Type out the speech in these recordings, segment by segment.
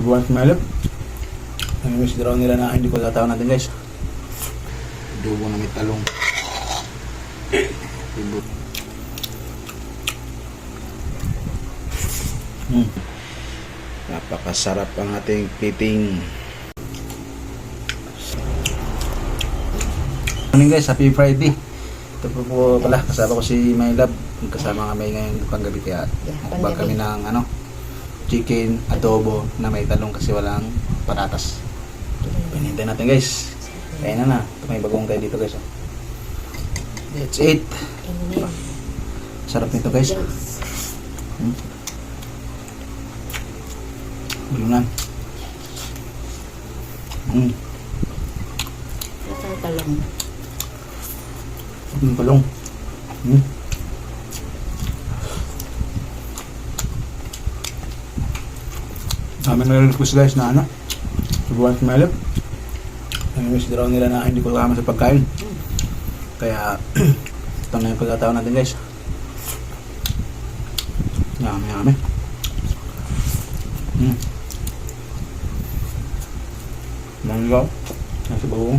Buwan sumalip. Namimiss draw nila na hindi ko tatawag natin guys. Dugo na may talong. Napakasarap ang ating piting. Morning guys, happy Friday. Ito po pala, kasama ko si My Love. Kasama kami ngayon panggabi kaya bag kami ng chicken adobo na may talong kasi walang patatas. Pinintay natin guys. Kaya na. Ito may bagong tayo dito guys. That's it. Sarap nito guys. Bulunan. Saan talong? Talong. Kami nag-request guys na subukan sumalip. Namimiss draw nila na hindi ko kasama sa pagkain. Kaya ito na yung pagkataon natin guys. Yummy. Manggaw. Nasa bawang.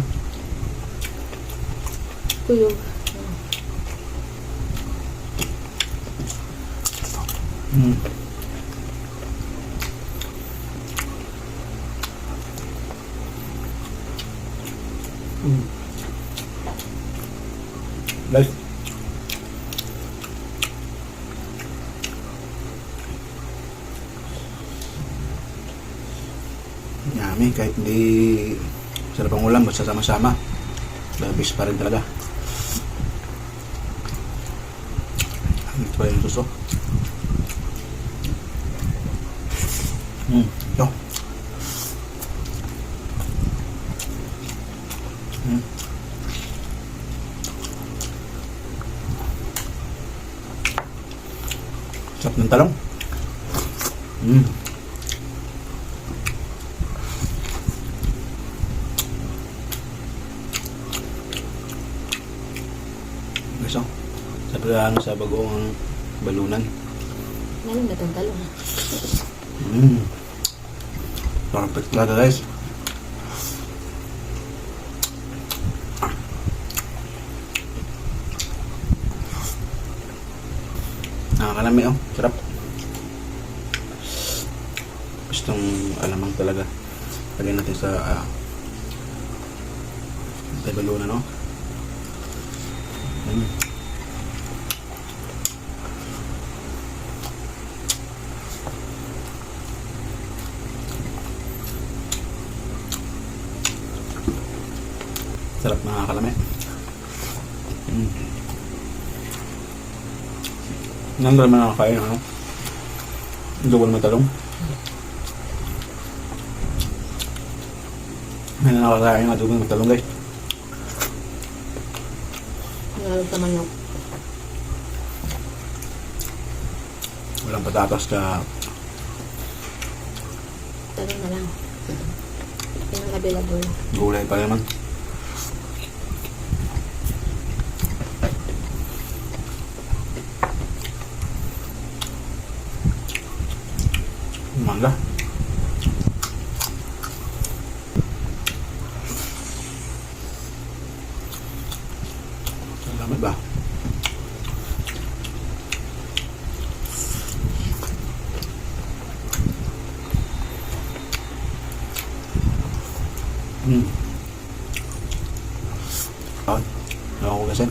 Tuyog. Guys. Yummy, kahit hindi sarap ang ulam, basta sama-sama. Labis pa rin talaga. Ito pa yung suso. Ito. Sarap ng talong. Guys, sa bagoong balunan. Ngayon na itong talong. Perfect talaga guys. Nakakalami sarap. Gustong alamang talaga. Lagyan natin sa balunan Sarap mga kalami. Nang naman nakakain Dugo na talong. May nakakain na dugo na talong guys. Ngalog sa manok. Walang patatas ka. Talong na lang. Yung available. Gulay pa naman. Mangga. Salamat ba? Ako kasi.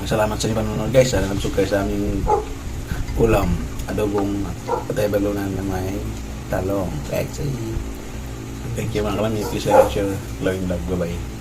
Salamat sa inyo panonood guys. Sana nabusog kayo sa aming ulam. Adobong patay balunan na may talong. Thank you mga kalami. Please like, share, learn, love. Bye-bye.